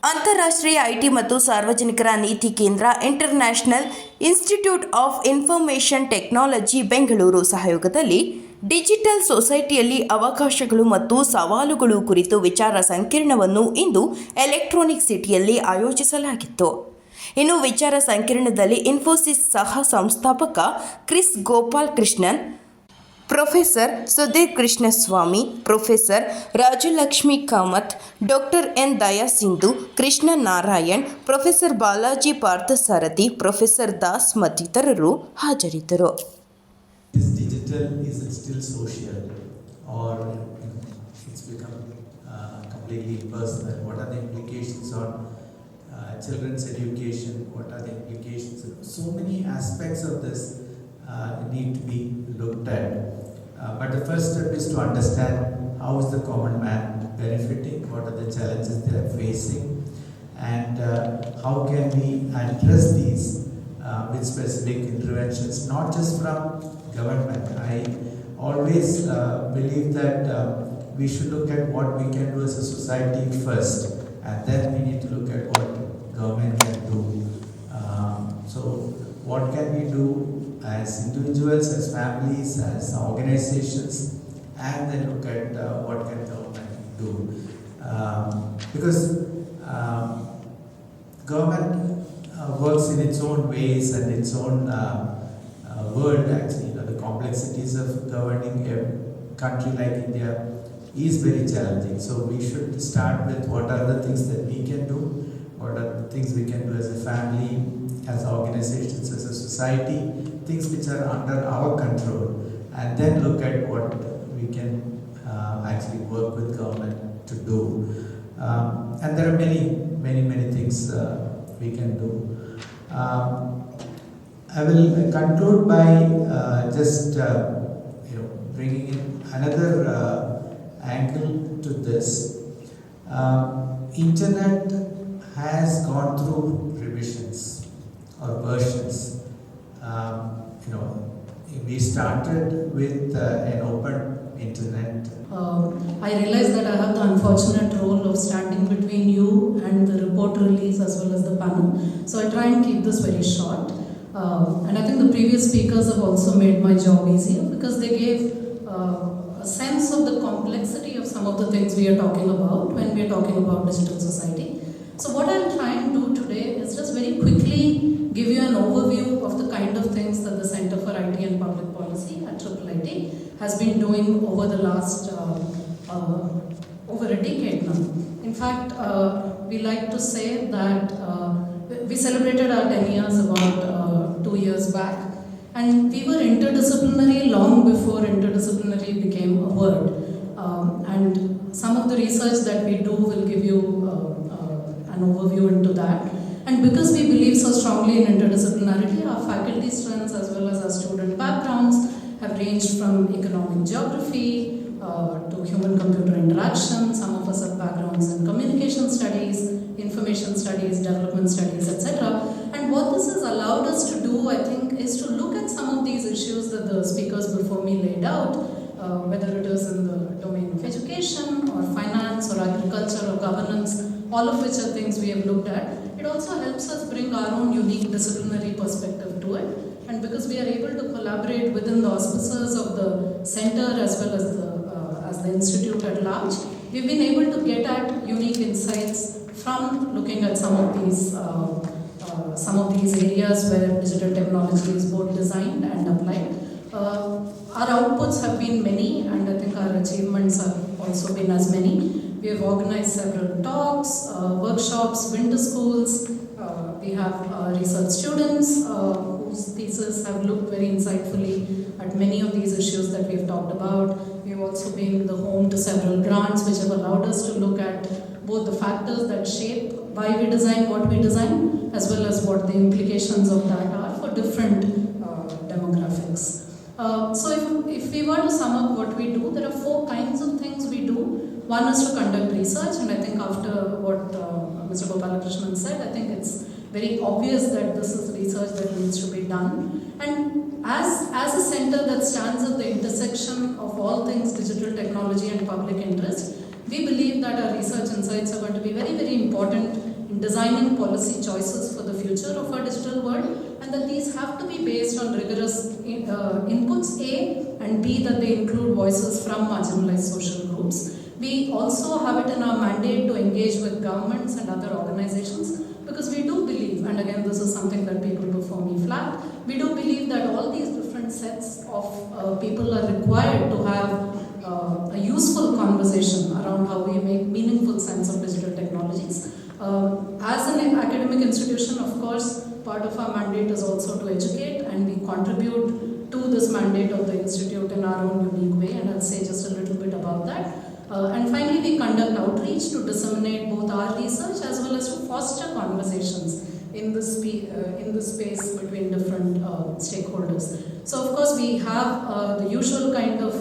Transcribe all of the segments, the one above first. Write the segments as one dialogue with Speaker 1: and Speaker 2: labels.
Speaker 1: ಅಂತಾರಾಷ್ಟ್ರೀಯ ಐಟಿ ಮತ್ತು ಸಾರ್ವಜನಿಕರ ನೀತಿ ಕೇಂದ್ರ international institute of information technology Bengaluru ಸಹಯೋಗದಲ್ಲಿ ಡಿಜಿಟಲ್ ಸೊಸೈಟಿಯಲ್ಲಿ ಅವಕಾಶಗಳು ಮತ್ತು ಸವಾಲುಗಳು ಕುರಿತು ವಿಚಾರ ಸಂಕಿರಣವನ್ನು ಇಂದು ಎಲೆಕ್ಟ್ರಾನಿಕ್ ಸಿಟಿಯಲ್ಲಿ ಆಯೋಜಿಸಲಾಗಿತ್ತು. ಇನ್ನು ವಿಚಾರ ಸಂಕಿರಣದಲ್ಲಿ ಇನ್ಫೋಸಿಸ್ ಸಹ ಸಂಸ್ಥಾಪಕ Kris Gopalakrishnan, professor Sudhir Krishnaswamy, professor Rajalakshmi Kamath, doctor N Daya Sindhu, Krishna Narayan, professor Balaji Parthasarathy, professor Das ಮತ್ತಿತರರು ಹಾಜರಿದ್ದರು.
Speaker 2: Is digital, is it still social, or it's become completely impersonal? What are the implications on children's education? What are the implications? So many aspects of this need to be looked at. But the first step is to understand how is the common man benefiting, what are the challenges they are facing, and how can we address these with specific interventions, not just from government. I always believe that we should look at what we can do as a society first, and then we need to look at what government can do. So what can we do as individuals, as families, as organizations, and then look at what can government do. Because government works in its own ways and its own world actually. The complexities of governing a country like India is very challenging. So we should start with what are the things that we can do, what are the things we can do as a family, as organizations, as a society, things which are under our control, and then look at what we can actually work with government to do. And there are many things we can do. I will conclude by just bringing in another angle to this. Internet has gone through revisions or versions. We started with an open internet.
Speaker 3: I realize that I have the unfortunate role of standing between you and the report release as well as the panel. So I try and keep this very short. And I think the previous speakers have also made my job easier because they gave a sense of the complexity of some of the things we are talking about when we are talking about digital society. So what I'll try and do today is just very quickly give you an overview of the kind of things that the Center for IT and Public Policy at IIIT has been doing over the last over a decade now. In fact, we like to say that we celebrated our 10 years about 2 years back, and we were interdisciplinary long before interdisciplinary became a word. And some of the research that we do will give you an overview into that. And because we believe so strongly in interdisciplinarity, our faculty strengths as well as our student backgrounds have ranged from economic geography to human-computer interaction. Some of us have backgrounds in communication studies, information studies, development studies, etc. And what this has allowed us to do, I think, is to look at some of these issues that the speakers before me laid out, whether it is in the domain of education or finance or agriculture or governance, all of which are things we have looked at. It also helps us bring our own unique disciplinary perspective to it. And because we are able to collaborate within the auspices of the center as well as the institute at large, we've been able to get at unique insights from looking at some of these areas where digital technology is both designed and applied. Our outputs have been many, and I think our achievements have also been as many. We have organized several talks, workshops, winter schools. We have research students whose theses have looked very insightfully at many of these issues that we have talked about. We have also been the home to several grants which have allowed us to look at both the factors that shape why we design what we design, as well as what the implications of that are for different demographics. So if we were to sum up what we do, there are 4 kinds of things we do. One is to conduct research, and I think after what Mr. Gopalakrishnan said, I think it's very obvious that this is research that needs to be done. And as a center that stands at the intersection of all things digital technology and public interest, We believe that our research insights are going to be very, very important in designing policy choices for the future of our digital world, and that these have to be based on rigorous inputs, A, and B, that they include voices from marginalized social groups. We also have it in our mandate to engage with governments and other organizations, because we do believe, and again this is something that people before me flagged, we do believe that all these different sets of people are required to have a useful conversation around how we make meaningful sense of digital technologies. As an academic institution, of course, part of our mandate is also to educate, and we contribute to this mandate of the institute in our own unique way, and I'll say just a little bit about that. And finally, we conduct outreach to disseminate both our research as well as to foster conversations in this space between different stakeholders. So of course we have the usual kind of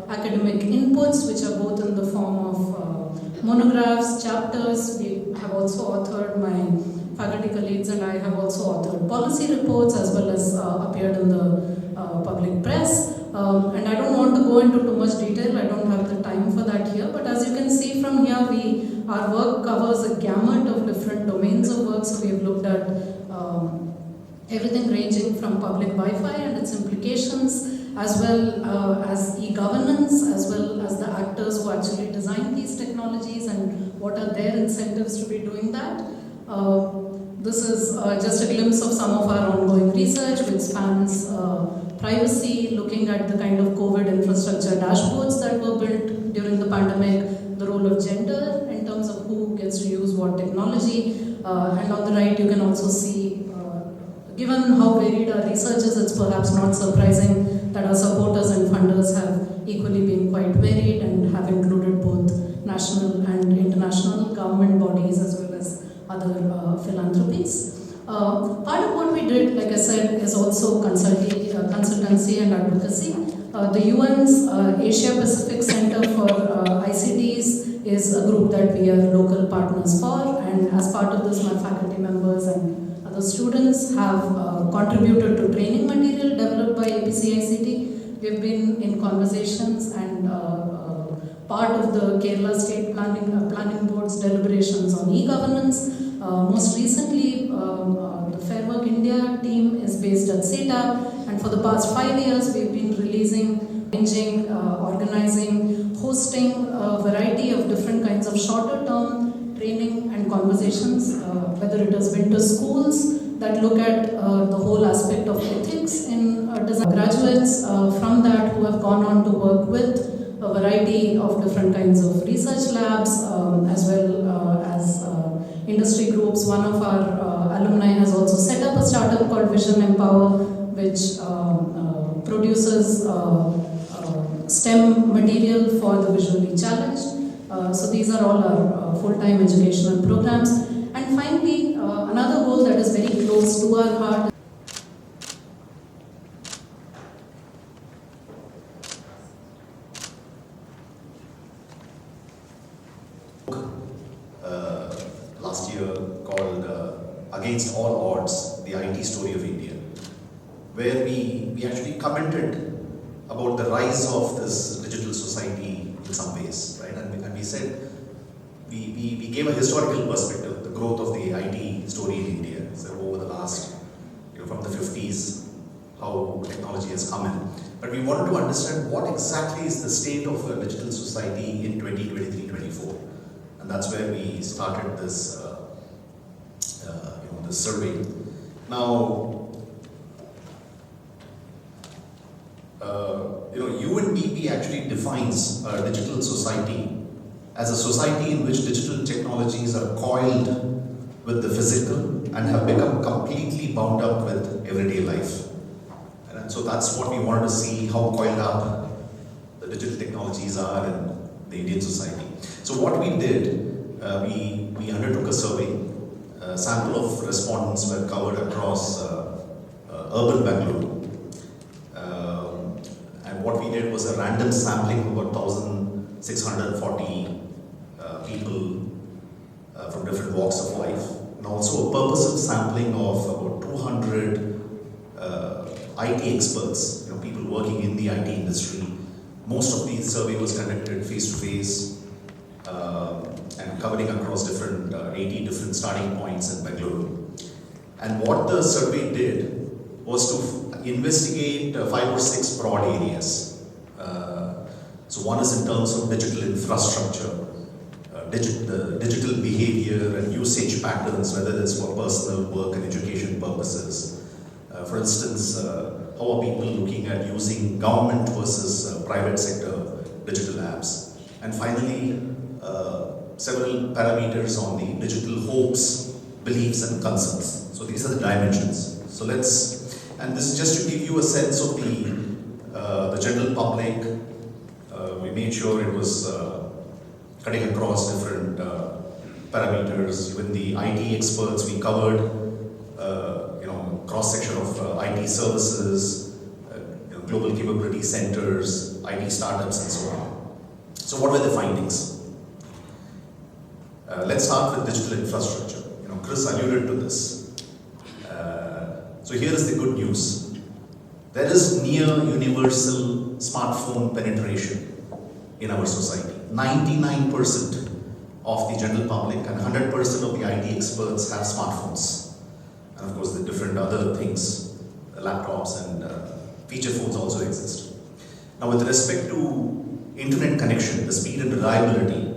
Speaker 3: academic inputs, which are both in the form of monographs, chapters. We have also authored, my faculty colleagues and I have also authored policy reports as well as appeared in the public press. And I don't want to go into too much detail, I don't have the time for that here, but as you can see from here, our work covers a gamut of different domains of work. So we have looked at everything ranging from public Wi-Fi and its implications, as well as e-governance, as well as the actors who actually design these technologies and what are their incentives to be doing that. This is just a glimpse of some of our ongoing research, which spans privacy, looking at the kind of COVID infrastructure dashboards that were built during the pandemic, the role of gender in terms of who gets to use what technology, and on the right you can also see, given how varied our research is, it's perhaps not surprising that our supporters and funders have equally been quite varied and have included both national and international government bodies as well as other philanthropies. Part of what we did, like I said, is also consultancy and advocacy. The UN's Asia Pacific Center for ICTs is a group that we are local partners for, and as part of this, my faculty members and other students have contributed to training material developed by APC ICT. We've been in conversations and part of the Kerala State Planning Board's deliberations on e-governance. Most recently, the Fair Work India team is based at CETA, and for the past 5 years we've been releasing, arranging, organizing, hosting a variety of different kinds of shorter term training and conversations, whether it is winter schools that look at the whole aspect of ethics in design. Graduates from that who have gone on to work with a variety of different kinds of research labs, as well as industry groups. One of our alumni has also set up a startup called Vision Empower, which produces STEM material for the visually challenged. So these are all our full-time educational programs. And finally, another goal that is very close to our heart.
Speaker 4: Last year called Against All Odds, the IT Story of India, where we actually commented about the rise of this digital society in some ways, right? And we said, we gave a historical perspective, the growth of the IT story in India. So over the last, from the 50s, how technology has come in. But we wanted to understand what exactly is the state of a digital society in 2023-24. And that's where we started this, this survey. Now, UNDP actually defines a digital society as a society in which digital technologies are coiled with the physical and have become completely bound up with everyday life. And so that's what we wanted to see, how coiled up the digital technologies are in the Indian society. So what we did, we undertook a survey. A sample of respondents were covered across urban Bangalore. And what we did was a random sampling of about 1,640 people from different walks of life, and also a purposive sampling of about 200 IT experts, people working in the IT industry. Most of the survey was conducted face-to-face, and covering across 80 different starting points in Bengaluru. And what the survey did was to investigate 5 or 6 broad areas. So one is in terms of digital infrastructure, the digital behavior and usage patterns, whether it's for personal, work and education purposes. For instance, how are people looking at using government versus private sector digital apps? And finally, several parameters on the digital hopes, beliefs and concerns. So these are the dimensions. So and this is just to give you a sense of the general public. We made sure it was cutting across different parameters. Even the IT experts we covered, cross-section of IT services, global capability centers, IT startups and so on. So what were the findings? Let's start with digital infrastructure. Chris alluded to this. So here is the good news. There is near universal smartphone penetration in our society. 99% of the general public and 100% of the IT experts have smartphones. And of course the different other things, laptops and feature phones also exist. Now with respect to internet connection, the speed and reliability,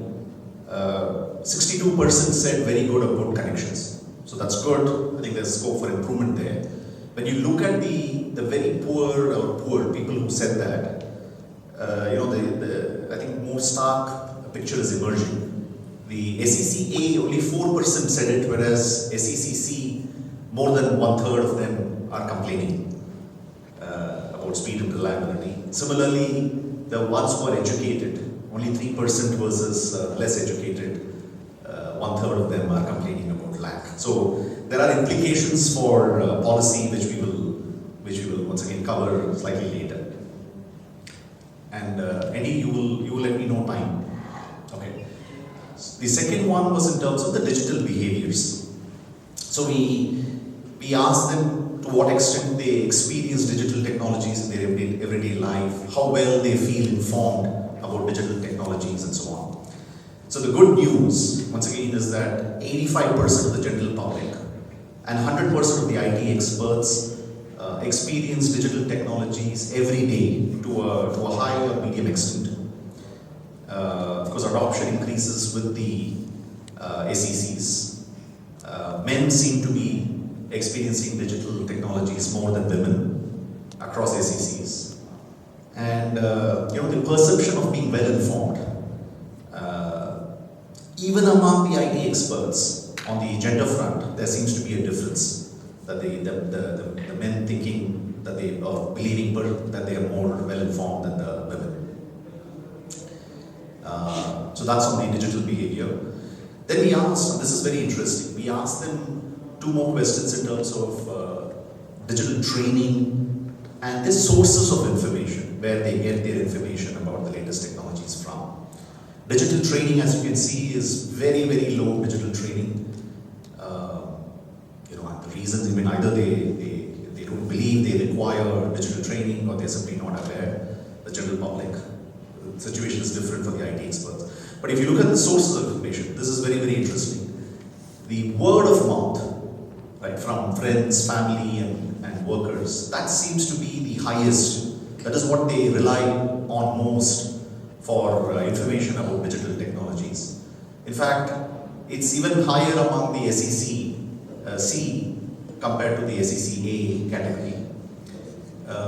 Speaker 4: 62% said very good or good connections. So that's good. I think there's scope for improvement there. When you look at the very poor people who said that, I think more stark picture is emerging. The SECA, only 4% said it, whereas SECC, more than 1/3 of them are complaining about speed and reliability. Similarly, the ones who are educated, only 3% versus less educated, 1/3 of them are complaining about lag. So there are implications for policy which we will once again cover slightly later. And Andy, you will let me know time. Okay. The second one was in terms of the digital behaviors. So we asked them to what extent they experience digital technologies in their everyday life, how well they feel informed about digital technologies and so on. So the good news, once again, is that 85% of the general public and 100% of the IT experts experience digital technologies every day to a high or medium extent. Of course, adoption increases with the SECs. Men seem to be experiencing digital technologies more than women across SECs. And the perception of being well informed, even among the IT experts on the gender front, there seems to be a difference. That the men thinking that they are believing that they are more well informed than the women. So that's on the digital behavior. Then we asked, and this is very interesting, we asked them 2 more questions in terms of digital training and the sources of information, where they get their information about the latest technologies from. Digital training, as you can see, is very, very low digital training. And the reasons, either they don't believe they require digital training, or they're simply not aware. The general public, the situation is different for the IT experts. But if you look at the sources of information, this is very, very interesting. The word of mouth, right, from friends, family, and workers, that seems to be the highest. That is what they rely on most for information about digital technologies. In fact, it's even higher among the SEC C compared to the SEC A category.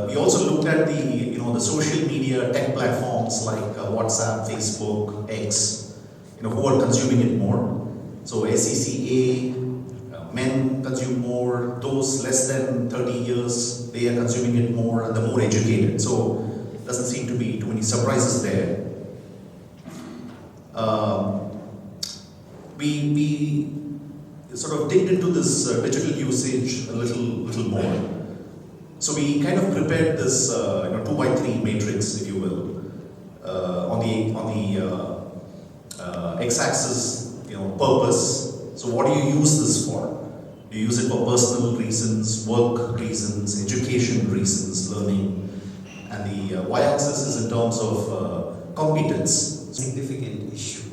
Speaker 4: We also looked at the social media tech platforms like WhatsApp, Facebook, X, who are consuming it more. So SEC A, men consume more, those less than 30 years, they are consuming it more, and the more educated. So doesn't seem to be too many surprises there. We sort of digged into this digital usage a little more. So we kind of prepared this 2x3 matrix, if you will, on the x-axis, purpose. So what do you use this for? Do you use it for personal reasons, work reasons, education reasons, learning? And the y-axis is in terms of competence.
Speaker 5: Significant issue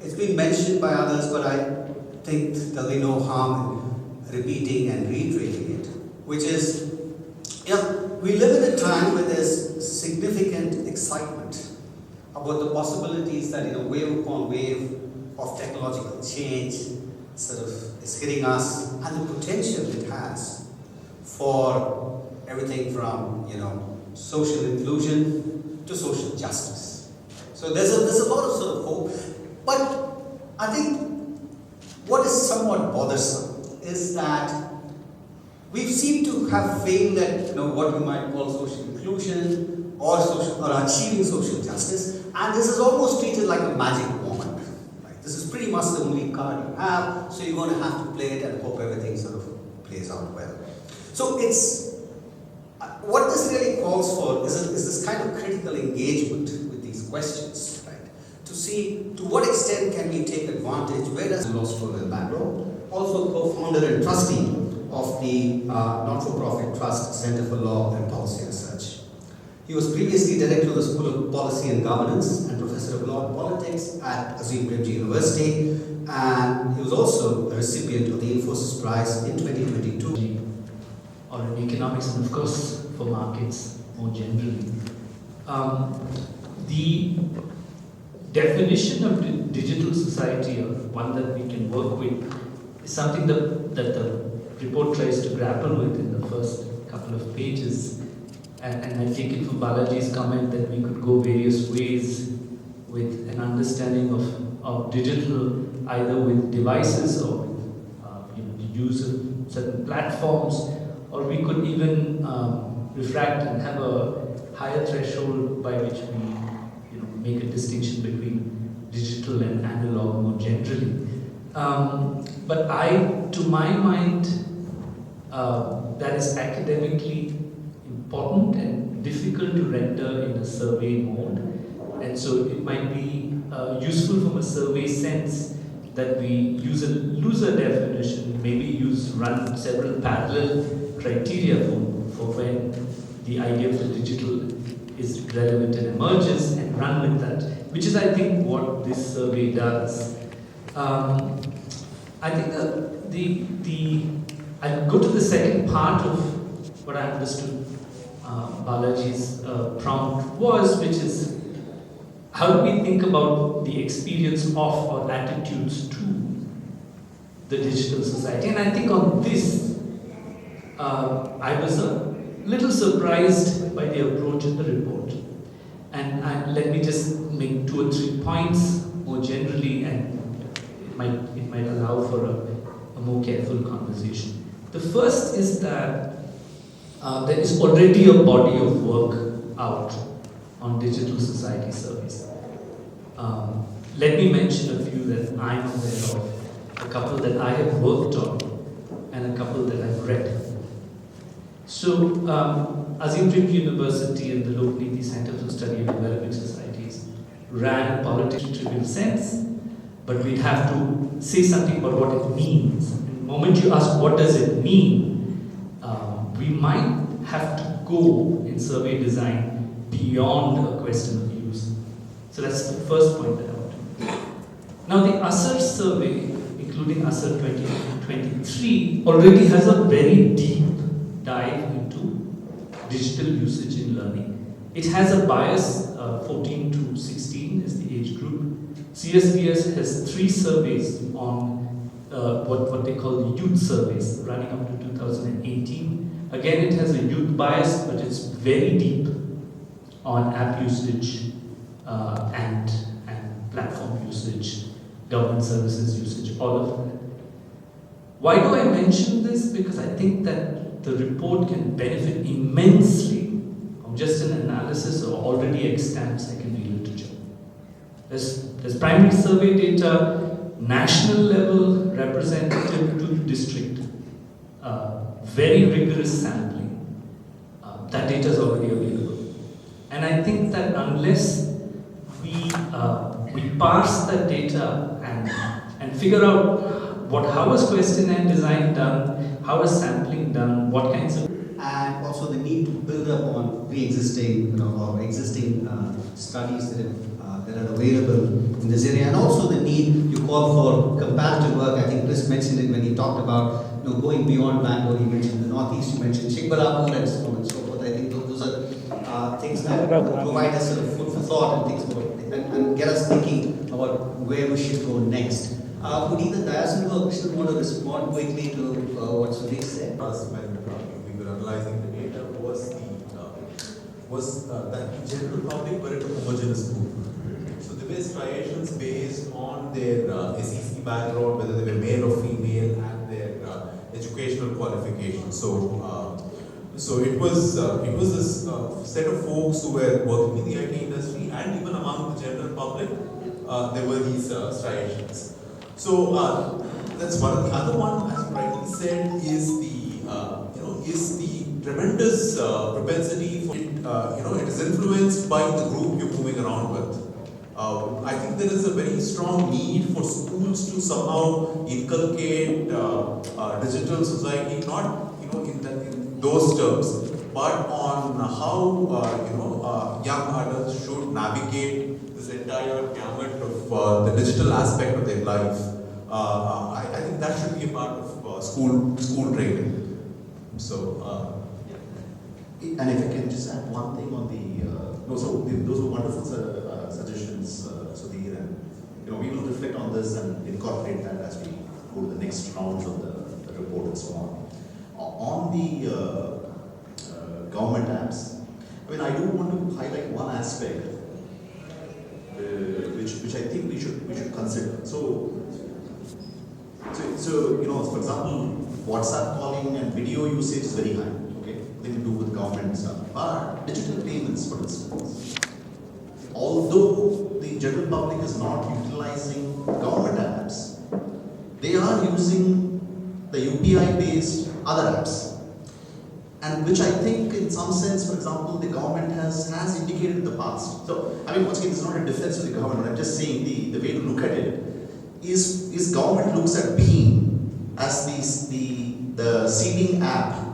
Speaker 5: It's been mentioned by others, but I think there'll be no harm in repeating and reiterating it, which is, we live in a time where there's significant excitement about the possibilities that, wave upon wave of technological change sort of is hitting us, and the potential it has for everything from, social inclusion to social justice. So there's a lot of sort of hope. But I think what is somewhat bothersome is that we seem to have failed at what we might call social inclusion or achieving social justice, and this is almost treated like a magic wand. Right? This is pretty much the only card you have, so you're going to have to play it and hope everything sort of plays out well. So it's what this really calls for is this kind of critical engagement with these questions, right? To see to what extent can we take advantage. Where does law school in Bangalore, also co-founder and trustee of the not-for-profit trust Center for Law and Policy Research. He was previously director of the School of Policy and Governance and professor of law and politics at Azim Premji University, and he was also a recipient of the Infosys Prize in 2022.
Speaker 6: Or in economics, and of course for markets more generally. The definition of digital society, or one that we can work with, is something that the report tries to grapple with in the first couple of pages. And I take it from Balaji's comment that we could go various ways with an understanding of digital, either with devices or with the use of certain platforms, or we could even refract and have a higher threshold by which we make a distinction between digital and analog more generally. But to my mind, that is academically important and difficult to render in a survey mode. And so it might be useful from a survey sense that we use a looser definition, maybe run several parallel criteria for when the idea of the digital is relevant and emerges, and run with that, which is, I think, what this survey does. I think I'll go to the second part of what I understood Balaji's prompt was, which is how do we think about the experience of or attitudes to the digital society? And I think on this, I was a little surprised by the approach of the report. And let me just make 2 or 3 points more generally, and it might allow for a more careful conversation. The first is that there is already a body of work out on digital society surveys. Let me mention a few that I'm aware of, a couple that I have worked on, and a couple that I've read. So, Azim Premji University and the Lokniti Center for Study of Developing Societies ran a politically trivial sense, but we'd have to say something about what it means. And the moment you ask what does it mean, we might have to go in survey design beyond a question of use. So that's the first point that I want to make. Now the ASER survey, including ASER 2023, already has a very deep dive into digital usage in learning. It has a bias, 14 to 16 is the age group. CSDS has 3 surveys on what they call the youth surveys, running up to 2018. Again, it has a youth bias, but it's very deep on app usage and platform usage, government services usage, all of that. Why do I mention this? Because I think that the report can benefit immensely from just an analysis of already extant secondary literature. There's primary survey data, national level representative to the district, very rigorous sampling. That data is already available. And I think that unless we parse that data and figure out how was questionnaire design done, how is sampling done, what kinds of...
Speaker 5: And also the need to build up on pre-existing, or existing studies that that are available in this area, and also the need you call for comparative work. I think Chris mentioned it when he talked about going beyond Bangalore. He mentioned the Northeast, you mentioned Chikbalapur, and so on and so forth. I think those are things that provide us sort of food for thought and things and get us thinking about where we should go next. Would either Dayasunga or Krishnan want to respond quickly to what Sudhir said?
Speaker 2: Us when we were analyzing the data was that the general public were at a homogeneous group. So there were striations based on their SEC background, whether they were male or female, and their educational qualifications. So it was this set of folks who were working in the IT industry, and even among the general public, there were these striations. So that's one. The other one, as you rightly said, is the tremendous propensity for it. It is influenced by the group you're moving around with. I think there is a very strong need for schools to somehow inculcate digital society, not in those terms, but on how young adults should navigate this entire gamut of the digital aspect of their life. I think that should be a part of school training. So.
Speaker 4: And if I can just add one thing on those were wonderful suggestions, Sudhir, and we will reflect on this and incorporate that as we go to the next rounds of the report and so on. On the government apps, I do want to highlight one aspect which I think we should consider. So for example, WhatsApp calling and video usage is very high. Nothing to do with government stuff. But digital payments, for instance, although the general public is not utilizing government apps, they are using the UPI-based other apps, and which I think, in some sense, for example, the government has indicated in the past. So, once again, it's not a defense of the government. I'm just saying the way to look at it is government looks at BHIM as the seeding app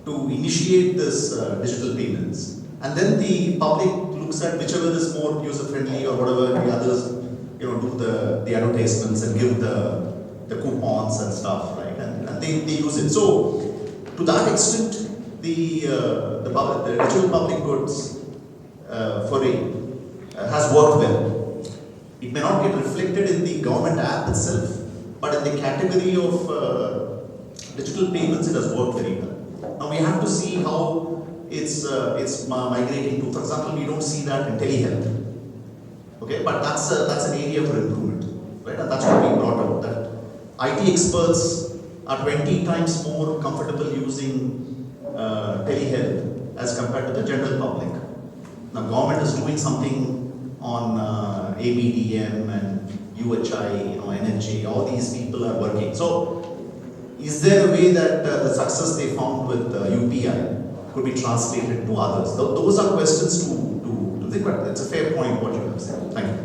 Speaker 4: to initiate this digital payments, and then the public looks at whichever is more user friendly or whatever the others do the advertisements and give the coupons and stuff, right? And they use it. So to that extent, the digital public goods foray has worked well. It may not get reflected in the government app itself, but in the category of digital payments, it has worked very well. Now we have to see how it's migrating to. For example, we don't see that in telehealth. Okay, but that's an area for improvement, right? And that's what we brought out, that IT experts are 20 times more comfortable using telehealth as compared to the general public. Now government is doing something on ABDM and UHI, NHA. All these people are working. So, is there a way that the success they found with UPI could be translated to others? Those are questions to think about. It's a fair point what you have said. Thank you.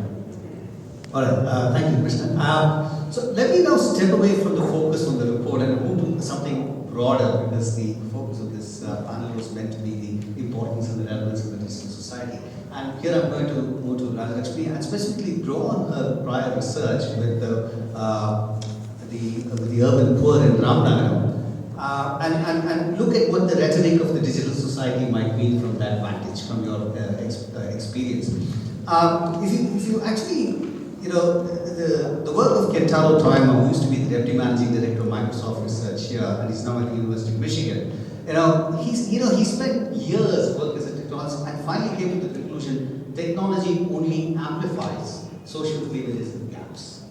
Speaker 5: All right, thank you, Krishnan. So let me now step away from the focus on the report and move to something broader, because the focus of this panel was meant to be the importance and the relevance of the digital society. And here I'm going to move to Rajlakshmi and specifically draw on her prior research with the urban poor in Ramnagar, and look at what the rhetoric of the digital society might mean from that vantage, from your experience. If you actually, the work of Kentaro Toyama, who used to be the deputy managing director of Microsoft Research here, and he's now at the University of Michigan. He spent years working as a technologist and finally came to the conclusion: technology only amplifies social privileges and gaps.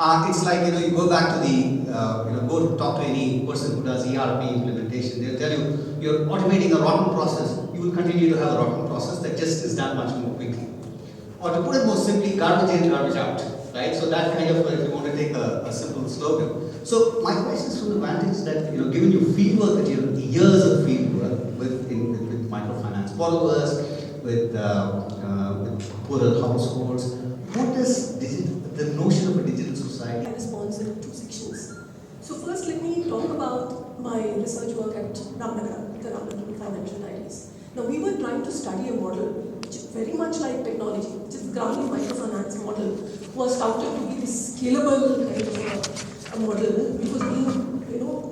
Speaker 5: It's like, you go back to go talk to any person who does ERP implementation. They'll tell you, you're automating a rotten process, you will continue to have a rotten process that just is done much more quickly. Or to put it more simply, garbage in, garbage out, right? So that kind of, if you want to take a simple slogan. So my question is from the vantage that, given your fieldwork, that years of fieldwork with microfinance borrowers, with poorer households, what does the notion of a digital society?
Speaker 7: I respond in two sections. So first, let me talk about my research work at Ramnagar, the Ramnagar Financial Diaries. Now, we were trying to study a model which is very much like technology, which is the Grameen microfinance model, was touted to be this scalable kind of a model, which was being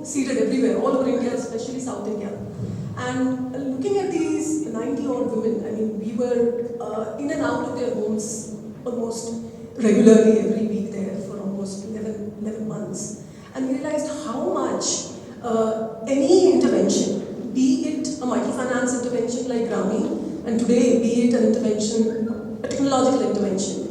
Speaker 7: seeded everywhere, all over India, especially South India. And looking at these 90-odd women, I mean, we were in and out of their homes almost regularly every week there for almost 11 months. And we realized how much any intervention, be it a microfinance intervention like Grameen, and today be it an intervention, a technological intervention,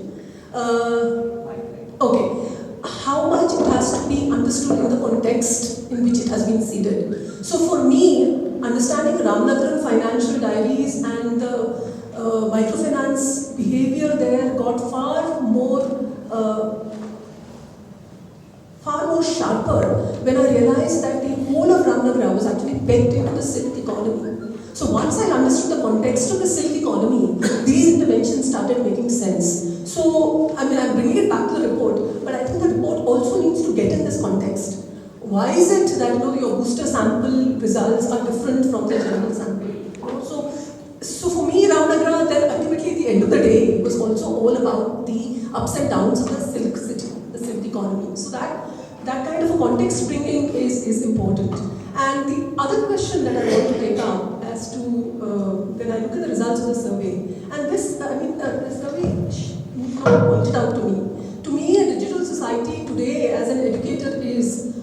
Speaker 7: how much it has to be understood in the context in which it has been seeded. So for me, understanding Ramnagaran financial diaries and the microfinance behavior there got far more sharper when I realized that the whole of Ramnagara was actually pegged into the silk economy. So once I understood the context of the silk economy, these interventions started making sense. So, I mean, I'm bringing it back to the report, but I think the report also needs to get in this context. Why is it that your booster sample results are different from the general sample? So for me, Ramnagara, then ultimately at the end of the day, was also all about the ups and downs of the silk city, the silk economy. So that kind of a context bringing is important. And the other question that I want to take up as to when I look at the results of the survey, and this, the survey pointed out to me. To me, a digital society today as an educator is,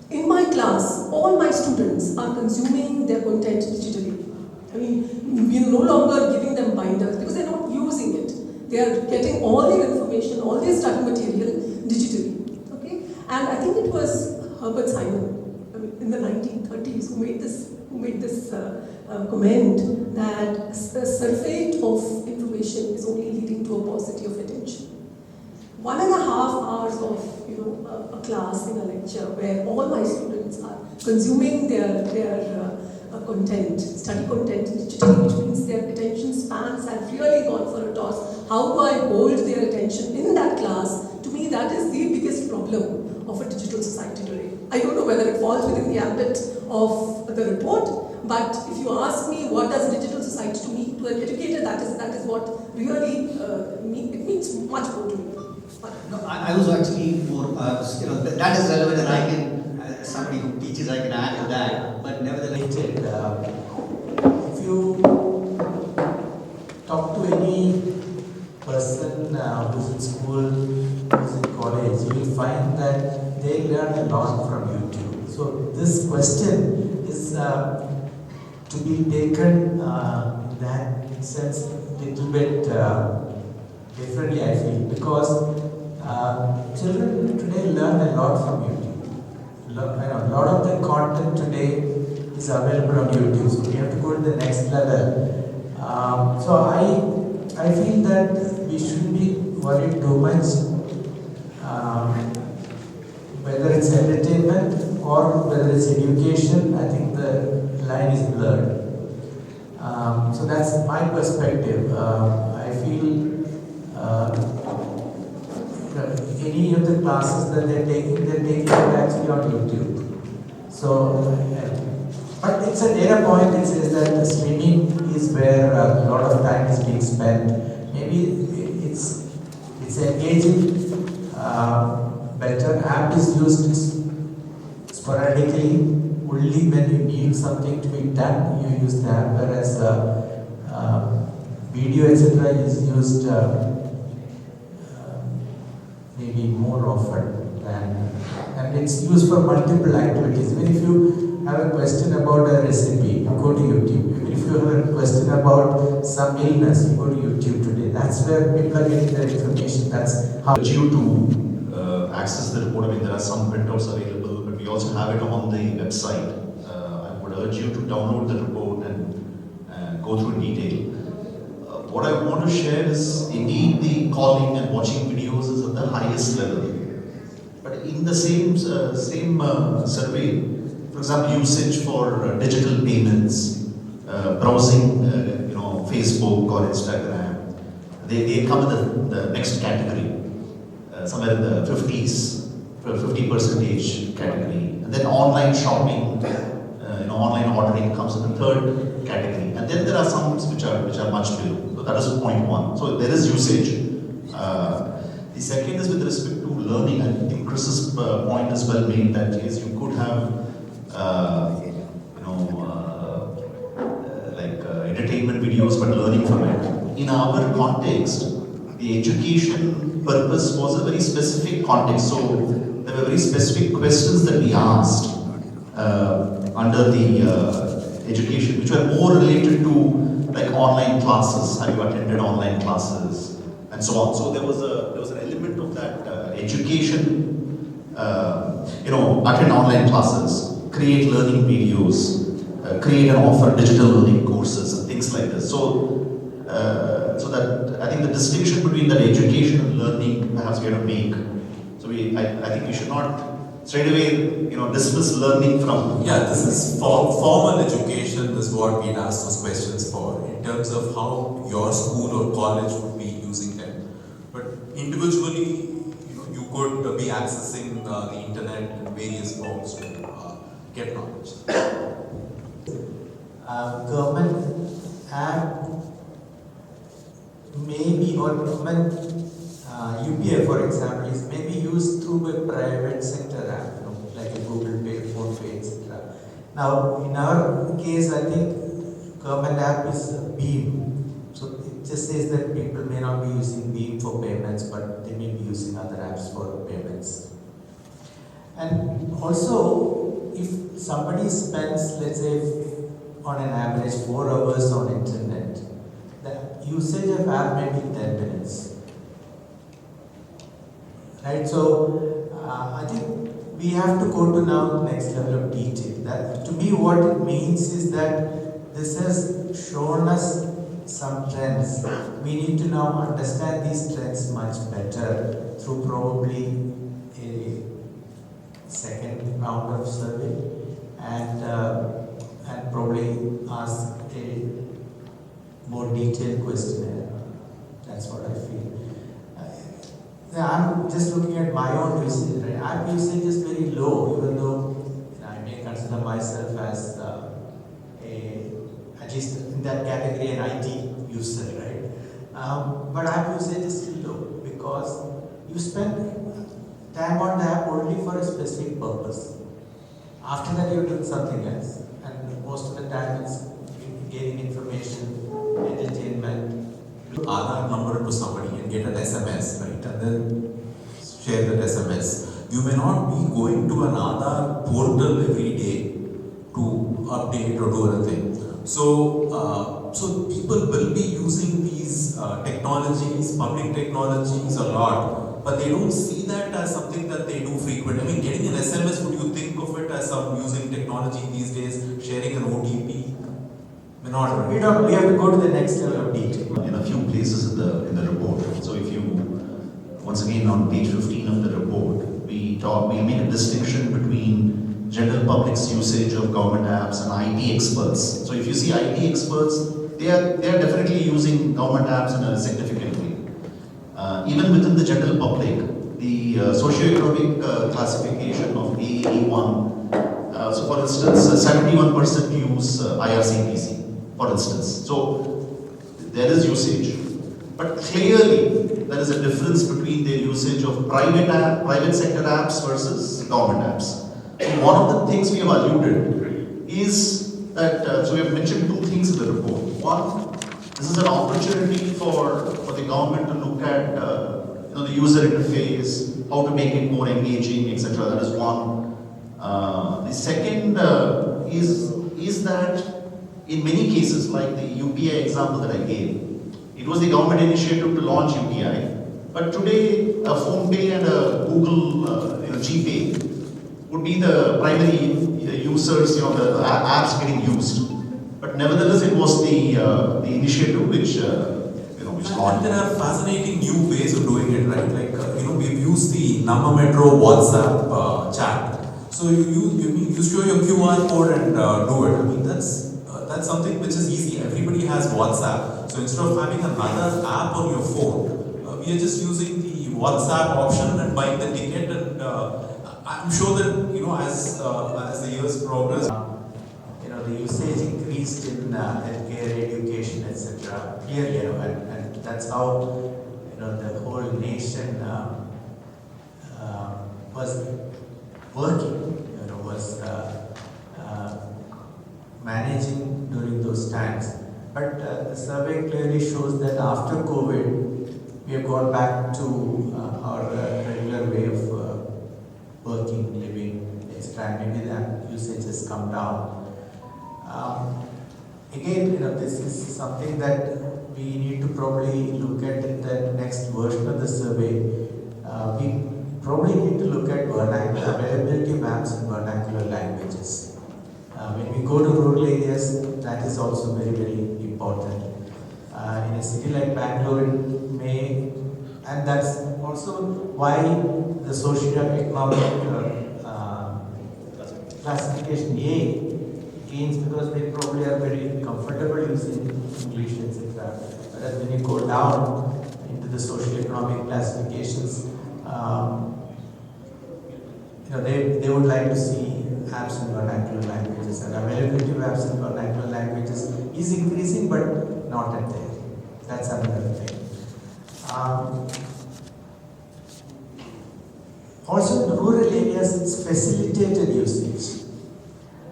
Speaker 7: in my class, all my students are consuming their content digitally. I mean, we're no longer giving them binders because they're not using it. They are getting all their information, all their study material digitally. Okay? And I think it was Herbert Simon in the 1930s who made this comment that the surfeit of information is only leading to a paucity of attention. 1.5 hours of a class in a lecture where all my students are consuming their content, study content digitally, which means their attention spans have really gone for a toss. How do I hold their attention in that class? To me, that is the biggest problem of a digital society today. I don't know whether it falls within the ambit of the report, but if you ask me what does a digital society to me, to an educator, that is what really it means much more to me.
Speaker 5: No, I was actually more, that is relevant, and I can, as somebody who teaches, I can add to that, but nevertheless,
Speaker 2: if you talk to any person who's in school, who's in college, you will find that they learn a lot from YouTube. So this question is to be taken in that sense a little bit differently, I feel, because children today learn a lot from YouTube. A lot of the content today is available on YouTube, so we have to go to the next level. So I feel that we shouldn't be worried too much whether it's entertainment or whether it's education. I think the line is blurred. So that's my perspective. I feel any of the classes that they're taking it actually on YouTube. So, but it's a data point. It says that the streaming is where a lot of time is being spent. Maybe it's engaging better. App is used sporadically. Only when you need something to be done, you use the app. Whereas video, etc., is used maybe more often and it's used for multiple activities. Even if you have a question about a recipe, you go to YouTube. Even if you have a question about some illness, you go to YouTube today. That's where people are getting their information. That's how.
Speaker 4: Urge you to access the report. I mean, there are some printouts available, but we also have it on the website. I would urge you to download the report and go through in detail. What I want to share is indeed the calling and watching videos is at the highest level. But in the same survey, for example, usage for digital payments, browsing, Facebook or Instagram, they come in the next category, somewhere in the 50% category. And then online shopping, online ordering comes in the third category. And then there are some which are much below. that is point one. So there is usage. The second is with respect to learning. I think Chris's point is well made that yes, you could have entertainment videos but learning from it. In our context, the education purpose was a very specific context. So there were very specific questions that we asked under the education, which were more related to like online classes. Have you attended online classes and so on? So there was an element of that education. Attend online classes, create learning videos, create and offer digital learning courses and things like this. So that I think the distinction between that education and learning perhaps we have to make. So I think we should not straight away dismiss learning from.
Speaker 8: Yeah, this is formal education is what we'd ask those questions for in terms of how your school or college would be using them. But individually, you could be accessing the internet in various forms to get knowledge.
Speaker 9: Government app maybe or government UPI, for example, is maybe used through a private sector app, like a Google Pay, Phone Pay, etc. Now, in our case, I think government app is Beam. So it just says that people may not be using Beam for payments, but they may be using other apps for payments. And also, if somebody spends, let's say, on an average 4 hours on internet, the usage of app may be 10 minutes. Right, so I think we have to go to now the next level of detail. That to me, what it means is that this has shown us some trends. We need to now understand these trends much better through probably a second round of survey and probably ask a more detailed questionnaire. That's what I feel. I'm just looking at my own usage. Right? App usage is very low, even though I may consider myself as at least in that category an IT user, right? But app usage is still low because you spend time on the app only for a specific purpose. After that, you're doing something else, and most of the time it's gaining information, entertainment.
Speaker 8: Aadhaar number to somebody and get an SMS, right? And then share that SMS. You may not be going to an Aadhaar portal every day to update or do anything. So people will be using these technologies, public technologies a lot, but they don't see that as something that they do frequently. I mean, getting an SMS, would you think of it as some using technology these days, sharing an OTP?
Speaker 9: We have to go to the next level of detail.
Speaker 4: In a few places in the report. So if you, once again on page 15 of the report, we make a distinction between general public's usage of government apps and IT experts. So if you see IT experts, they are definitely using government apps in a significant way. Even within the general public, the socioeconomic classification of AE1, so for instance, 71% use IRCTC. For instance, so there is usage, but clearly there is a difference between their usage of private sector apps versus government apps. So one of the things we have alluded is that, so we have mentioned two things in the report. One, this is an opportunity for the government to look at the user interface, how to make it more engaging, etc. That is one. The second is that in many cases, like the UPI example that I gave, it was the government initiative to launch UPI. But today, a PhonePe and a Google GPay would be the primary users, the apps getting used. But nevertheless, it was the initiative which launched.
Speaker 8: There are fascinating new ways of doing it, right? Like we've used the Nama Metro WhatsApp chat. So you show your QR code and do it. I mean that's something which is easy. Everybody has WhatsApp. So instead of having another app on your phone, we are just using the WhatsApp option and buying the ticket. And I'm sure that as the years progress,
Speaker 9: the usage increased in healthcare, education, etc. Clearly, and that's how the whole nation was working, was managing during those times. But the survey clearly shows that after COVID, we have gone back to our regular way of working, living, etc. Maybe that usage has come down. Again, this is something that we need to probably look at in the next version of the survey. We probably need to look at vernacular, availability of apps in vernacular languages. When we go to rural areas, that is also very, very important. In a city like Bangalore, it may, and that's also why the socio-economic classification A gains, because they probably are very comfortable using English, etc. Whereas when you go down into the socio-economic classifications, they would like to see apps in vernacular languages, and availability of apps in vernacular languages is increasing, but not at there. That's another thing. Also in rural areas, it's facilitated usage.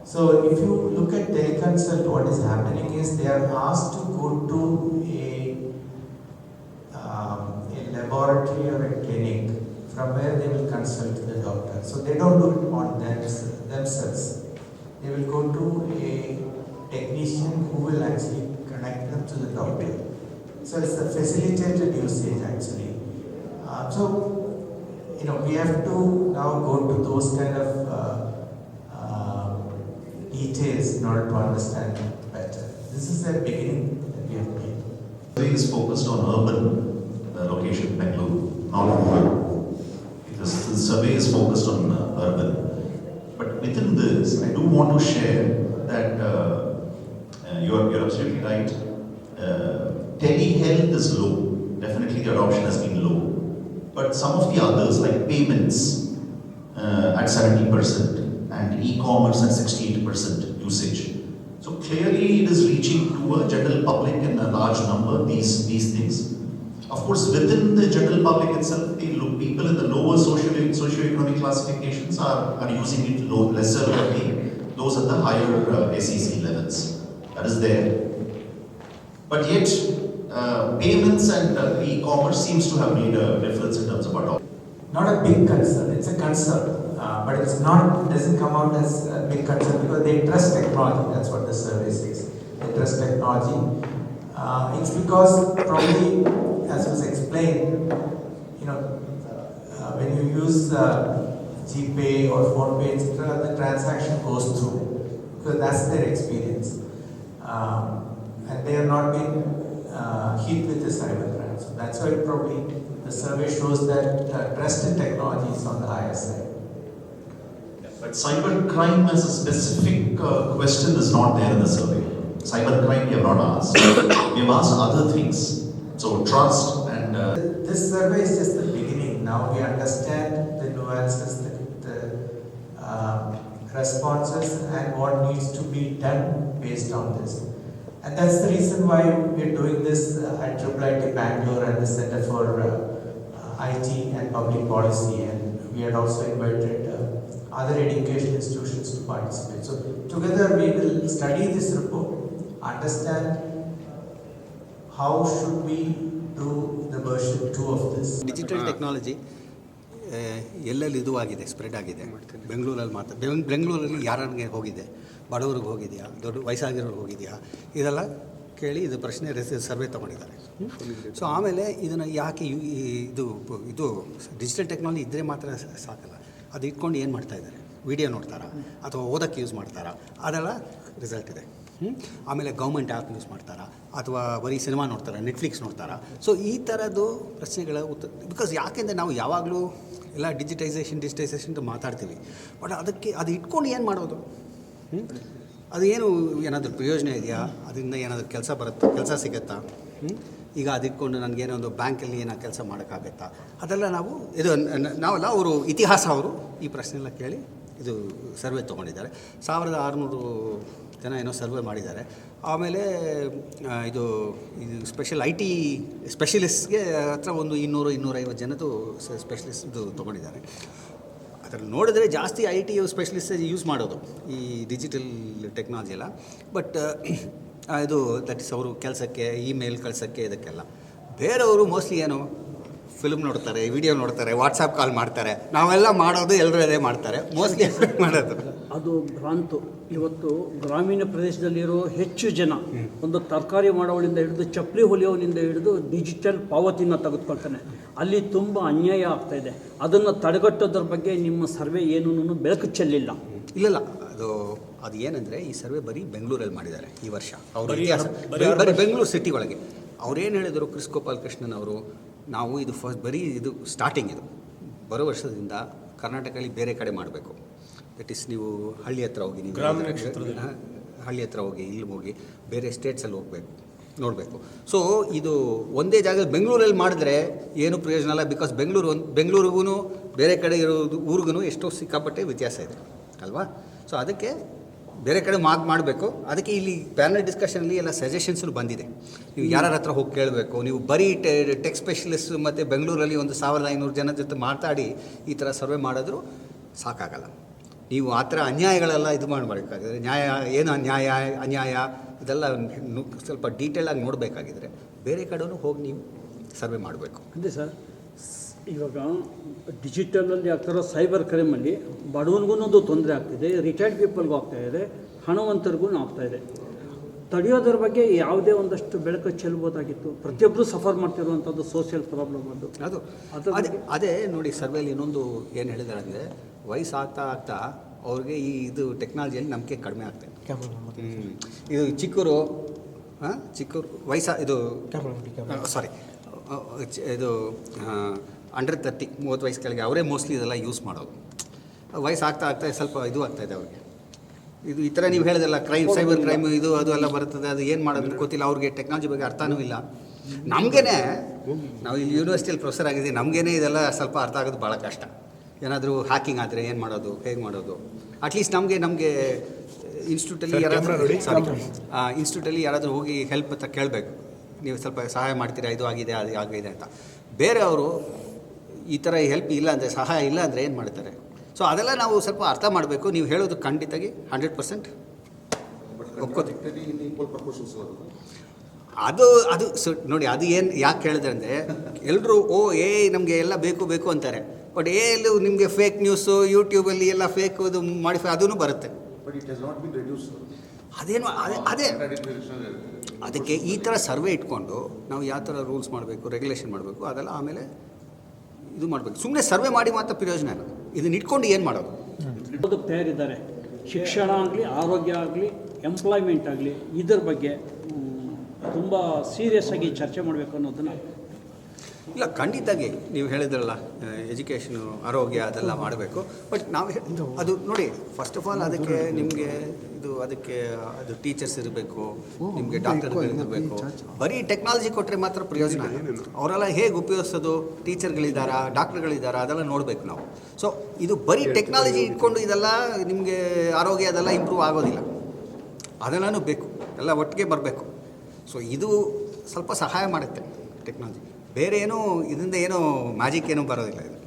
Speaker 9: So if you look at teleconsult, what is happening is they are asked to go to a laboratory or a clinic from where they will consult the doctor. So they don't do it on themselves. They will go to a technician who will actually connect them to the doctor. So it's the facilitated usage actually. We have to now go to those kind of details in order to understand better. This is the beginning that we have made.
Speaker 4: The survey is focused on urban location, Bangalore, not rural. Because the survey is focused on urban. But within this, I do want to share that you're absolutely right. Telehealth is low. Definitely the adoption has been low. But some of the others, like payments at 70% and e-commerce at 68% usage. So clearly it is reaching to a general public in a large number, these things. Of course, within the general public itself, people in the lower socio-economic classifications are using it lesser than those at the higher SEC levels. That is there. But yet, payments and e-commerce seems to have made a difference in terms of adoption.
Speaker 9: Not a big concern, it's a concern, but it doesn't come out as a big concern because they trust technology. That's what the survey says. They trust technology. It's because probably, as was explained, when you use GPay or PhonePe, etc., the transaction goes through because that's their experience, and they have not been hit with the cybercrime. So that's why probably the survey shows that trust in technology is on the higher side.
Speaker 4: But cybercrime as a specific question is not there in the survey. Cybercrime we have not asked. We have asked other things. So trust and...
Speaker 9: This survey is just the beginning. Now we understand the nuances, the responses and what needs to be done based on this. And that's the reason why we're doing this at IIT Bangalore and the Center for IT and Public Policy, and we had also invited other education institutions to participate. So together we will study this report, understand how should we do the version 2 of this.
Speaker 5: Digital technology ಎಲ್ಲೆಲ್ಲಿ ಇದು ಆಗಿದೆ, spread ಆಗಿದೆ. ಬೆಂಗಳೂರಲ್ಲಿ ಮಾತ್ರ, ಬೆಂಗಳೂರಲ್ಲಿ ಯಾರಿಗೆ ಹೋಗಿದೆ, ಬಡವ್ರಿಗೆ ಹೋಗಿದೆಯಾ, ದೊಡ್ಡ ವಯಸ್ಸಾಗಿರೋರಿಗೆ ಹೋಗಿದೆಯಾ, ಇದೆಲ್ಲ ಕೇಳಿ ಇದು ಪ್ರಶ್ನೆ ಸರ್ವೆ ತೊಗೊಂಡಿದ್ದಾರೆ. ಸೊ ಆಮೇಲೆ ಇದನ್ನು ಯಾಕೆ ಇದು ಡಿಜಿಟಲ್ ಟೆಕ್ನಾಲಜಿ ಇದ್ದರೆ ಮಾತ್ರ ಸಾಕಲ್ಲ, ಅದು ಇಟ್ಕೊಂಡು ಏನು ಮಾಡ್ತಾಯಿದ್ದಾರೆ, ವಿಡಿಯೋ ನೋಡ್ತಾರಾ ಅಥವಾ ಓದೋಕ್ಕೆ ಯೂಸ್ ಮಾಡ್ತಾರಾ, ಅದೆಲ್ಲ ರಿಸಲ್ಟ್ ಇದೆ. ಆಮೇಲೆ ಗೌರ್ಮೆಂಟ್ ಆ್ಯಪ್ ಯೂಸ್ ಮಾಡ್ತಾರಾ ಅಥವಾ ಬರೀ ಸಿನಿಮಾ ನೋಡ್ತಾರಾ, ನೆಟ್ಫ್ಲಿಕ್ಸ್ ನೋಡ್ತಾರಾ. ಸೊ ಈ ಥರದ್ದು ಪ್ರಶ್ನೆಗಳ ಉತ್ತರ, ಬಿಕಾಸ್ ಯಾಕೆಂದರೆ ನಾವು ಯಾವಾಗಲೂ ಎಲ್ಲ ಡಿಜಿಟೈಸೇಷನ್ ಅಂತ ಮಾತಾಡ್ತೀವಿ, ಬಟ್ ಅದು ಇಟ್ಕೊಂಡು ಏನು ಮಾಡೋದು, ಅದು ಏನಾದರೂ ಪ್ರಯೋಜನ ಇದೆಯಾ, ಅದರಿಂದ ಏನಾದರೂ ಕೆಲಸ ಸಿಗುತ್ತಾ, ಈಗ ಅದಿಟ್ಕೊಂಡು ನನಗೇನೋ ಒಂದು ಬ್ಯಾಂಕಲ್ಲಿ ಏನೋ ಕೆಲಸ ಮಾಡೋಕ್ಕಾಗತ್ತಾ, ಅದೆಲ್ಲ ನಾವೆಲ್ಲ ಅವರು ಇತಿಹಾಸ ಅವರು ಈ ಪ್ರಶ್ನೆ ಎಲ್ಲ ಕೇಳಿ ಇದು ಸರ್ವೆ ತೊಗೊಂಡಿದ್ದಾರೆ. 1600 ಜನ ಏನೋ ಸರ್ವೆ ಮಾಡಿದ್ದಾರೆ. ಆಮೇಲೆ ಇದು ಸ್ಪೆಷಲ್ IT ಸ್ಪೆಷಲಿಸ್ಟ್ಗೆ ಹತ್ರ ಒಂದು 200-250 ಜನದ್ದು ಸ್ಪೆಷಲಿಸ್ಟ್ದು ತೊಗೊಂಡಿದ್ದಾರೆ. ಅದರಲ್ಲಿ ನೋಡಿದ್ರೆ ಜಾಸ್ತಿ IT ಸ್ಪೆಷಲಿಸ್ಟ್ ಯೂಸ್ ಮಾಡೋದು ಈ ಡಿಜಿಟಲ್ ಟೆಕ್ನಾಲಜಿ ಎಲ್ಲ. ಬಟ್ ಇದು ದಟ್ ಇಸ್ ಅವರು ಕೆಲಸಕ್ಕೆ ಇಮೇಲ್ ಕಳ್ಸೋಕ್ಕೆ ಇದಕ್ಕೆಲ್ಲ. ಬೇರೆಯವರು ಮೋಸ್ಟ್ಲಿ ಏನು ಫಿಲ್ಮ್ ನೋಡ್ತಾರೆ, ವಿಡಿಯೋ ನೋಡ್ತಾರೆ, ವಾಟ್ಸಪ್ ಕಾಲ್ ಮಾಡ್ತಾರೆ. ನಾವೆಲ್ಲ ಮಾಡೋದು ಎಲ್ಲರೂ ಅದೇ ಮಾಡ್ತಾರೆ ಮೋಸ್ಟ್ಲಿ ಮಾಡೋದು.
Speaker 10: ಅದು ಭ್ರಾಂತು. ಇವತ್ತು ಗ್ರಾಮೀಣ ಪ್ರದೇಶದಲ್ಲಿರೋ ಹೆಚ್ಚು ಜನ ಒಂದು ತರಕಾರಿ ಮಾಡೋವಳಿಂದ ಹಿಡಿದು ಚಪ್ಪಲಿ ಹೊಲಿಯೋವನಿಂದ ಹಿಡಿದು ಡಿಜಿಟಲ್ ಪಾವತಿನ ತೆಗೆದುಕೊಳ್ತಾನೆ. ಅಲ್ಲಿ ತುಂಬ ಅನ್ಯಾಯ ಆಗ್ತಾಯಿದೆ. ಅದನ್ನು ತಡೆಗಟ್ಟೋದ್ರ ಬಗ್ಗೆ ನಿಮ್ಮ ಸರ್ವೆ ಏನೂ ಬೆಳಕು ಚೆಲ್ಲಿಲ್ಲ.
Speaker 5: ಇಲ್ಲ, ಅದು ಏನಂದರೆ ಈ ಸರ್ವೆ ಬರೀ ಬೆಂಗಳೂರಲ್ಲಿ ಮಾಡಿದ್ದಾರೆ ಈ ವರ್ಷ. ಅವರು ಇತಿಹಾಸ ಬರೀ ಬೆಂಗಳೂರು ಸಿಟಿ ಒಳಗೆ. ಅವ್ರೇನು ಹೇಳಿದರು, ಕ್ರಿಸ್ ಗೋಪಾಲ್ ಕೃಷ್ಣನ್ ಅವರು, ನಾವು ಇದು ಬರೀ ಇದು ಸ್ಟಾರ್ಟಿಂಗ್, ಇದು ಬರೋ ವರ್ಷದಿಂದ ಕರ್ನಾಟಕದಲ್ಲಿ ಬೇರೆ ಕಡೆ ಮಾಡಬೇಕು. ದಟ್ ಈಸ್ ನೀವು ಹಳ್ಳಿ ಹತ್ರ ಹೋಗಿ, ನೀವು ಹಳ್ಳಿ ಹತ್ರ ಹೋಗಿ, ಇಲ್ಲಿ ಹೋಗಿ ಬೇರೆ ಸ್ಟೇಟ್ಸಲ್ಲಿ ಹೋಗಬೇಕು, ನೋಡಬೇಕು. ಸೊ ಇದು ಒಂದೇ ಜಾಗದಲ್ಲಿ ಬೆಂಗಳೂರಲ್ಲಿ ಮಾಡಿದ್ರೆ ಏನು ಪ್ರಯೋಜನ ಇಲ್ಲ. ಬಿಕಾಸ್ ಬೆಂಗಳೂರಿಗೂ ಬೇರೆ ಕಡೆ ಇರೋದು ಊರಿಗೂ ಎಷ್ಟೋ ಸಿಕ್ಕಾಪಟ್ಟೆ ವ್ಯತ್ಯಾಸ ಇದೆ ಅಲ್ವಾ. ಸೊ ಅದಕ್ಕೆ ಬೇರೆ ಕಡೆ ಮಾಡಬೇಕು. ಅದಕ್ಕೆ ಇಲ್ಲಿ ಪ್ಯಾನಲ್ ಡಿಸ್ಕಷನಲ್ಲಿ ಎಲ್ಲ ಸಜೆಷನ್ಸು ಬಂದಿದೆ. ನೀವು ಯಾರ ಹತ್ರ ಹೋಗಿ ಕೇಳಬೇಕು. ನೀವು ಬರೀ ಟೆಕ್ ಸ್ಪೆಷಲಿಸ್ಟ್ ಮತ್ತು ಬೆಂಗಳೂರಲ್ಲಿ ಒಂದು 1500 ಜನ ಜೊತೆ ಮಾತಾಡಿ ಈ ಥರ ಸರ್ವೆ ಮಾಡಿದ್ರೂ ಸಾಕಾಗಲ್ಲ. ನೀವು ಆ ಥರ ಅನ್ಯಾಯಗಳೆಲ್ಲ ಇದು ಮಾಡಬೇಕಾಗಿದ್ರೆ, ಏನು ಅನ್ಯಾಯ ಇದೆಲ್ಲ ಸ್ವಲ್ಪ ಡೀಟೇಲಾಗಿ ನೋಡಬೇಕಾಗಿದ್ರೆ ಬೇರೆ ಕಡೆನೂ ಹೋಗಿ ನೀವು ಸರ್ವೆ ಮಾಡಬೇಕು.
Speaker 10: ಅದೇ ಸರ್, ಇವಾಗ ಡಿಜಿಟಲಲ್ಲಿ ಆಗ್ತಿರೋ ಸೈಬರ್ ಕ್ರೈಮಲ್ಲಿ ಬಡವನಿಗೂ ಒಂದು ತೊಂದರೆ ಆಗ್ತಿದೆ, ರಿಟೈರ್ಡ್ ಪೀಪಲ್ಗೂ ಆಗ್ತಾಯಿದೆ, ಹಣವಂತರಿಗೂ ಆಗ್ತಾಯಿದೆ. ತಡೆಯೋದ್ರ ಬಗ್ಗೆ ಯಾವುದೇ ಒಂದಷ್ಟು ಬೆಳಕು ಚೆಲ್ಬೋದಾಗಿತ್ತು. ಪ್ರತಿಯೊಬ್ಬರು ಸಫರ್ ಮಾಡ್ತಿರುವಂಥದ್ದು ಸೋಷಿಯಲ್ ಪ್ರಾಬ್ಲಮ್
Speaker 5: ಅದೇ ನೋಡಿ. ಸರ್ವೆಯಲ್ಲಿ ಇನ್ನೊಂದು ಏನು ಹೇಳಿದ್ದಾರೆ ಅಂದರೆ, ವಯಸ್ಸು ಆಗ್ತಾ ಅವ್ರಿಗೆ ಇದು ಟೆಕ್ನಾಲಜಿಯಲ್ಲಿ ನಂಬಿಕೆ ಕಡಿಮೆ ಆಗ್ತಾಯಿದೆ. ಇದು ಚಿಕ್ಕೂರು ಇದು ಅಂಡರ್ 30 ವಯಸ್ಸು ಕೆಳಗೆ ಅವರೇ ಮೋಸ್ಟ್ಲಿ ಇದೆಲ್ಲ ಯೂಸ್ ಮಾಡೋದು. ವಯಸ್ಸು ಆಗ್ತಾ ಸ್ವಲ್ಪ ಇದು ಆಗ್ತಾಯಿದೆ ಅವ್ರಿಗೆ. ಇದು ಈ ಥರ ನೀವು ಹೇಳಿದೆಲ್ಲ ಸೈಬರ್ ಕ್ರೈಮ್ ಇದು ಅದು ಎಲ್ಲ ಬರ್ತದೆ. ಅದು ಏನು ಮಾಡೋದು ಗೊತ್ತಿಲ್ಲ ಅವ್ರಿಗೆ, ಟೆಕ್ನಾಲಜಿ ಬಗ್ಗೆ ಅರ್ಥನೂ ಇಲ್ಲ. ನಮಗೇನೆ, ನಾವು ಇಲ್ಲಿ ಯೂನಿವರ್ಸಿಟಿಯಲ್ಲಿ ಪ್ರೊಫೆಸರ್ ಆಗಿದ್ದೀವಿ, ನಮಗೇನೆ ಇದೆಲ್ಲ ಸ್ವಲ್ಪ ಅರ್ಥ ಆಗೋದು ಭಾಳ ಕಷ್ಟ. ಏನಾದರೂ ಹ್ಯಾಕಿಂಗ್ ಆದರೆ ಏನು ಮಾಡೋದು, ಹೇಗೆ ಮಾಡೋದು. ಅಟ್ಲೀಸ್ಟ್ ನಮಗೆ ಇನ್ಸ್ಟಿಟ್ಯೂಟಲ್ಲಿ ಯಾರಾದರೂ ಹೋಗಿ ಹೆಲ್ಪ್ ಅಂತ ಕೇಳಬೇಕು. ನೀವು ಸ್ವಲ್ಪ ಸಹಾಯ ಮಾಡ್ತೀರಾ, ಇದು ಆಗಿದೆ ಅದು ಆಗಿದೆ ಅಂತ. ಬೇರೆಯವರು ಈ ಥರ ಹೆಲ್ಪ್ ಇಲ್ಲ ಅಂದರೆ, ಸಹಾಯ ಇಲ್ಲ ಅಂದರೆ ಏನು ಮಾಡ್ತಾರೆ. ಸೊ ಅದೆಲ್ಲ ನಾವು ಸ್ವಲ್ಪ ಅರ್ಥ ಮಾಡಬೇಕು. ನೀವು ಹೇಳೋದು ಖಂಡಿತವಾಗಿ 100% ಒಪ್ಕೋತೀವಿ. ಅದು ನೋಡಿ, ಅದು ಏನು ಯಾಕೆ ಹೇಳಿದ್ರೆ ಅಂದರೆ, ಎಲ್ಲರೂ ನಮಗೆ ಎಲ್ಲ ಬೇಕು ಅಂತಾರೆ. ಬಟ್ ಎಲ್ಲೂ ನಿಮಗೆ ಫೇಕ್ ನ್ಯೂಸು ಯೂಟ್ಯೂಬಲ್ಲಿ ಎಲ್ಲ ಫೇಕ್ ಅದು ಮಾಡಿಫೈ ಅದೂ ಬರುತ್ತೆ. ಅದೇನು ಅದೇ ಅದಕ್ಕೆ ಈ ಥರ ಸರ್ವೆ ಇಟ್ಕೊಂಡು ನಾವು ಯಾವ ಥರ ರೂಲ್ಸ್ ಮಾಡಬೇಕು, ರೆಗ್ಯುಲೇಷನ್ ಮಾಡಬೇಕು, ಅದೆಲ್ಲ ಆಮೇಲೆ ಇದು ಮಾಡಬೇಕು. ಸುಮ್ಮನೆ ಸರ್ವೆ ಮಾಡಿ ಮಾತ್ರ ಪ್ರಯೋಜನ ಇಲ್ಲ. ಇದನ್ನ ಇಟ್ಕೊಂಡು ಏನು ಮಾಡೋದು.
Speaker 10: ಅದಕ್ಕೆ ತಯಾರಿದ್ದಾರೆ. ಶಿಕ್ಷಣ ಆಗಲಿ, ಆರೋಗ್ಯ ಆಗಲಿ, ಎಂಪ್ಲಾಯ್ಮೆಂಟ್ ಆಗಲಿ, ಇದರ ಬಗ್ಗೆ ತುಂಬ ಸೀರಿಯಸ್ ಆಗಿ ಚರ್ಚೆ ಮಾಡಬೇಕು ಅನ್ನೋದನ್ನು.
Speaker 5: ಇಲ್ಲ, ಖಂಡಿತವಾಗಿ ನೀವು ಹೇಳಿದ್ರಲ್ಲ, ಎಜುಕೇಷನು, ಆರೋಗ್ಯ ಅದೆಲ್ಲ ಮಾಡಬೇಕು. ಬಟ್ ನಾವು ಅದು ನೋಡಿ, ಫಸ್ಟ್ ಆಫ್ ಆಲ್ ಅದಕ್ಕೆ ನಿಮಗೆ ಅದು ಟೀಚರ್ಸ್ ಇರಬೇಕು, ನಿಮಗೆ ಡಾಕ್ಟರ್ಗಳಿರಬೇಕು. ಬರೀ ಟೆಕ್ನಾಲಜಿ ಕೊಟ್ಟರೆ ಮಾತ್ರ ಪ್ರಯೋಜನ. ಅವರೆಲ್ಲ ಹೇಗೆ ಉಪಯೋಗಿಸೋದು, ಟೀಚರ್ಗಳಿದ್ದಾರಾ, ಡಾಕ್ಟರ್ಗಳಿದ್ದಾರಾ, ಅದೆಲ್ಲ ನೋಡಬೇಕು ನಾವು. ಸೊ ಇದು ಬರೀ ಟೆಕ್ನಾಲಜಿ ಇಟ್ಕೊಂಡು ಇದೆಲ್ಲ ನಿಮಗೆ ಆರೋಗ್ಯ ಅದೆಲ್ಲ ಇಂಪ್ರೂವ್ ಆಗೋದಿಲ್ಲ. ಅದೆಲ್ಲನೂ ಬೇಕು, ಎಲ್ಲ ಒಟ್ಟಿಗೆ ಬರಬೇಕು. ಸೊ ಇದು ಸ್ವಲ್ಪ ಸಹಾಯ ಮಾಡುತ್ತೆ ಟೆಕ್ನಾಲಜಿ. ಬೇರೆ ಏನೂ ಇದರಿಂದ ಏನೂ ಮ್ಯಾಜಿಕ್ ಏನೂ ಬರೋದಿಲ್ಲ ಇದು.